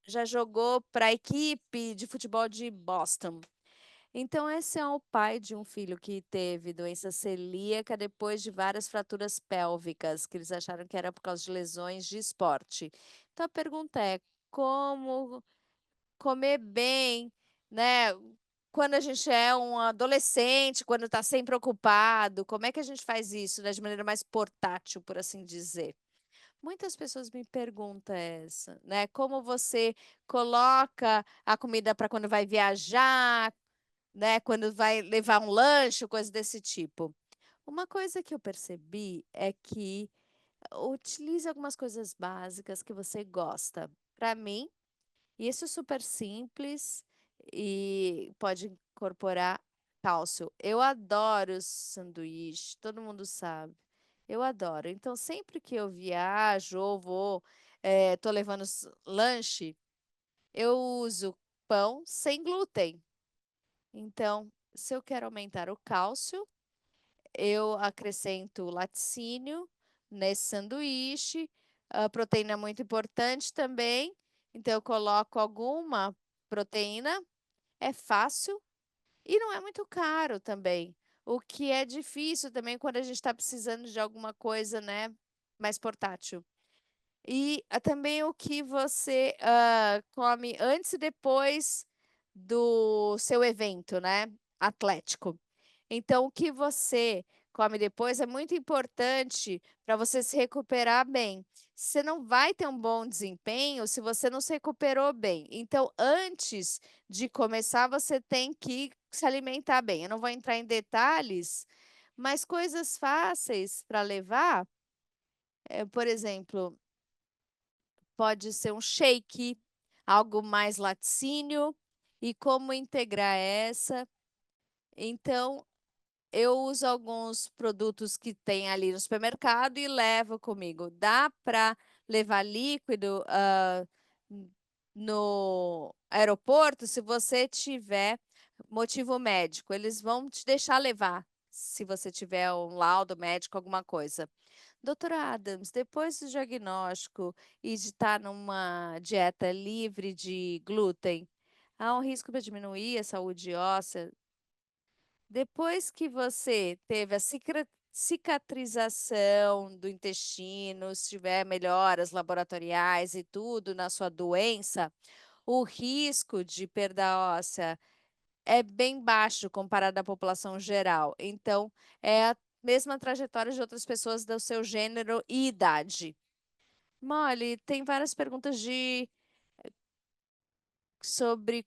já jogou para a equipe de futebol de Boston. Então, esse é o pai de um filho que teve doença celíaca depois de várias fraturas pélvicas, que eles acharam que era por causa de lesões de esporte. Então, a pergunta é: como comer bem, né? Quando a gente é um adolescente, quando está sempre ocupado, como é que a gente faz isso, né, de maneira mais portátil, por assim dizer? Muitas pessoas me perguntam essa, né? Como você coloca a comida para quando vai viajar, né? Quando vai levar um lanche, coisa desse tipo. Uma coisa que eu percebi é que utilize algumas coisas básicas que você gosta. Para mim, isso é super simples e pode incorporar cálcio. Eu adoro sanduíche, todo mundo sabe. Eu adoro. Então, sempre que eu viajo ou vou, tô levando lanche, eu uso pão sem glúten. Então, se eu quero aumentar o cálcio, eu acrescento laticínio nesse sanduíche. A proteína é muito importante também. Então, eu coloco alguma proteína. É fácil e não é muito caro também. O que é difícil também quando a gente está precisando de alguma coisa, né, mais portátil. E também o que você come antes e depois do seu evento, né, atlético. Então, o que você come depois é muito importante para você se recuperar bem. Você não vai ter um bom desempenho se você não se recuperou bem. Então, antes de começar, você tem que se alimentar bem. Eu não vou entrar em detalhes, mas coisas fáceis para levar, por exemplo, pode ser um shake, algo mais laticínio, e como integrar essa. Então, eu uso alguns produtos que tem ali no supermercado e levo comigo. Dá para levar líquido no aeroporto se você tiver motivo médico. Eles vão te deixar levar se você tiver um laudo médico, alguma coisa. Doutora Adams, depois do diagnóstico e de estar numa dieta livre de glúten, há um risco para diminuir a saúde óssea? Depois que você teve a cicatrização do intestino, se tiver melhoras laboratoriais e tudo na sua doença, o risco de perda óssea é bem baixo comparado à população geral. Então, é a mesma trajetória de outras pessoas do seu gênero e idade. Molly, tem várias perguntas sobre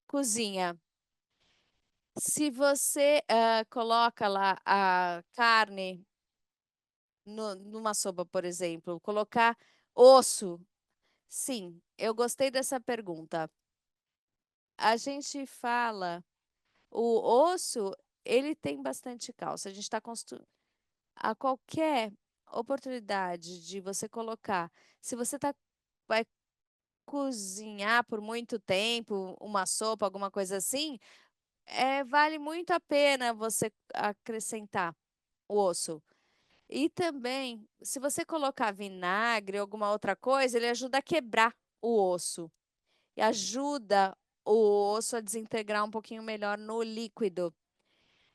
cozinha. Se você coloca lá a carne numa sopa, por exemplo, colocar osso. Sim, eu gostei dessa pergunta. A gente fala, o osso, ele tem bastante cálcio. A gente está construindo. A qualquer oportunidade de você colocar, se você vai cozinhar por muito tempo, uma sopa, alguma coisa assim, vale muito a pena você acrescentar o osso. E também, se você colocar vinagre ou alguma outra coisa, ele ajuda a quebrar o osso. E ajuda o osso a desintegrar um pouquinho melhor no líquido.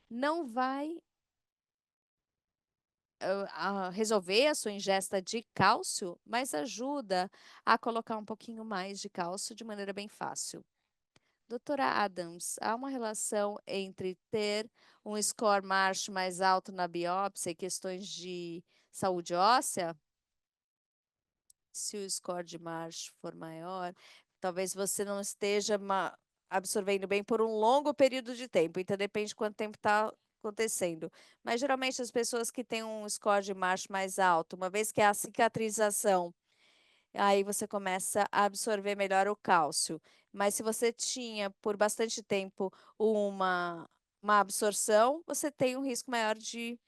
Não vai a resolver a sua ingesta de cálcio, mas ajuda a colocar um pouquinho mais de cálcio de maneira bem fácil. Doutora Adams, há uma relação entre ter um score Marsh mais alto na biópsia e questões de saúde óssea? Se o score de Marsh for maior, talvez você não esteja absorvendo bem por um longo período de tempo. Então, depende de quanto tempo está acontecendo. Mas, geralmente, as pessoas que têm um score de Marsh mais alto, uma vez que é a cicatrização, aí você começa a absorver melhor o cálcio. Mas se você tinha por bastante tempo uma absorção, você tem um risco maior de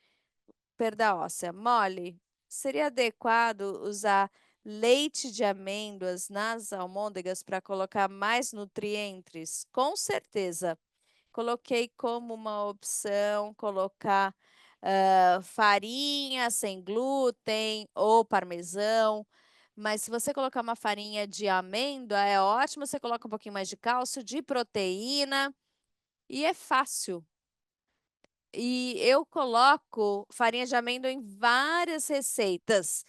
perda óssea. Molly, seria adequado usar leite de amêndoas nas almôndegas para colocar mais nutrientes? Com certeza. Coloquei como uma opção colocar farinha sem glúten ou parmesão. Mas se você colocar uma farinha de amêndoa, é ótimo. Você coloca um pouquinho mais de cálcio, de proteína. e é fácil. E eu coloco farinha de amêndoa em várias receitas.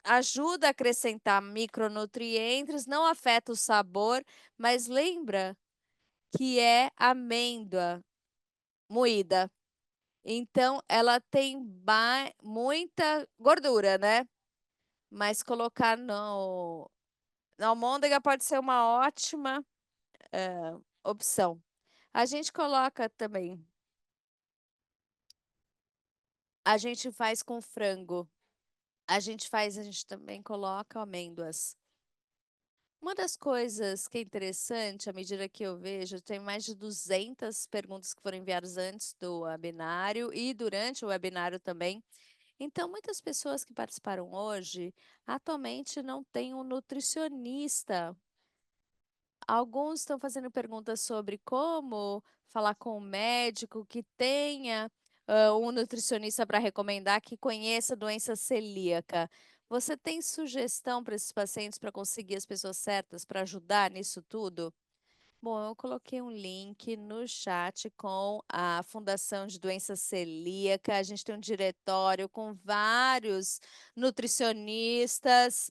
Ajuda a acrescentar micronutrientes, não afeta o sabor, mas lembra que é amêndoa moída. Então, ela tem muita gordura, né? Mas colocar no, na almôndega pode ser uma ótima opção. A gente coloca também, a gente faz com frango. A gente também coloca amêndoas. Uma das coisas que é interessante, à medida que eu vejo, tem mais de 200 perguntas que foram enviadas antes do webinário e durante o webinário também. Então, muitas pessoas que participaram hoje, atualmente não têm um nutricionista. Alguns estão fazendo perguntas sobre como falar com um médico que tenha um nutricionista para recomendar que conheça a doença celíaca. Você tem sugestão para esses pacientes para conseguir as pessoas certas para ajudar nisso tudo? Bom, eu coloquei um link no chat com a Fundação de Doença Celíaca. A gente tem um diretório com vários nutricionistas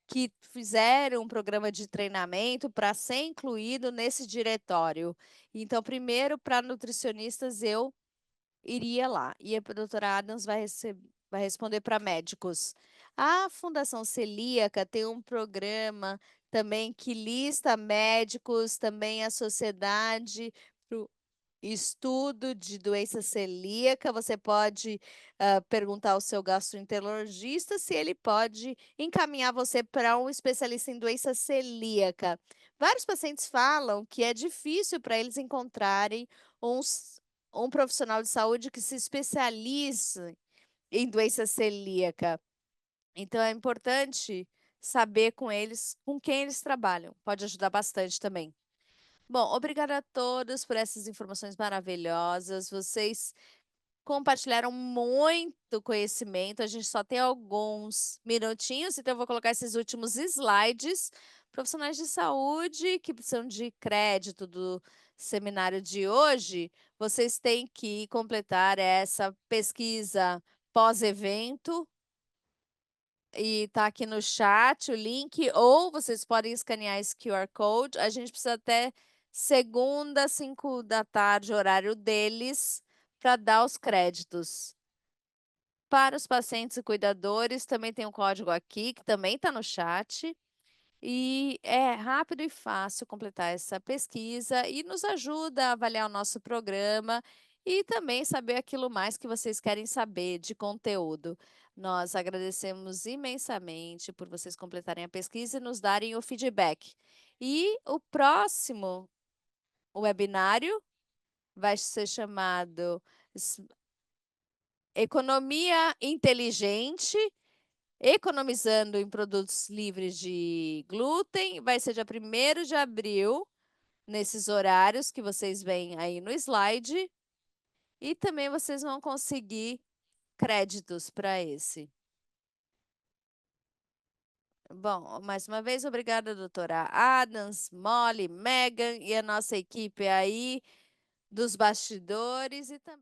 que fizeram um programa de treinamento para ser incluído nesse diretório. Então, primeiro, para nutricionistas, eu iria lá. E a doutora Adams vai responder para médicos. A Fundação Celíaca tem um programa também que lista médicos, também a sociedade pro estudo de doença celíaca. Você pode perguntar ao seu gastroenterologista se ele pode encaminhar você para um especialista em doença celíaca. Vários pacientes falam que é difícil para eles encontrarem um profissional de saúde que se especialize em doença celíaca. Então é importante saber com quem eles trabalham. Pode ajudar bastante também. Bom, obrigada a todos por essas informações maravilhosas. Vocês compartilharam muito conhecimento. A gente só tem alguns minutinhos, então eu vou colocar esses últimos slides. Profissionais de saúde que precisam de crédito do seminário de hoje, vocês têm que completar essa pesquisa pós-evento e tá aqui no chat o link, ou vocês podem escanear esse QR Code. A gente precisa até segunda, 5 da tarde, horário deles, para dar os créditos. Para os pacientes e cuidadores, também tem um código aqui, que também está no chat. E é rápido e fácil completar essa pesquisa e nos ajuda a avaliar o nosso programa e também saber aquilo mais que vocês querem saber de conteúdo. Nós agradecemos imensamente por vocês completarem a pesquisa e nos darem o feedback. E o próximo webinário vai ser chamado Economia Inteligente, economizando em produtos livres de glúten. Vai ser dia 1º de abril, nesses horários que vocês veem aí no slide. E também vocês vão conseguir créditos para esse. Bom, mais uma vez, obrigada, doutora Adams, Molly, Megan e a nossa equipe aí dos bastidores e também.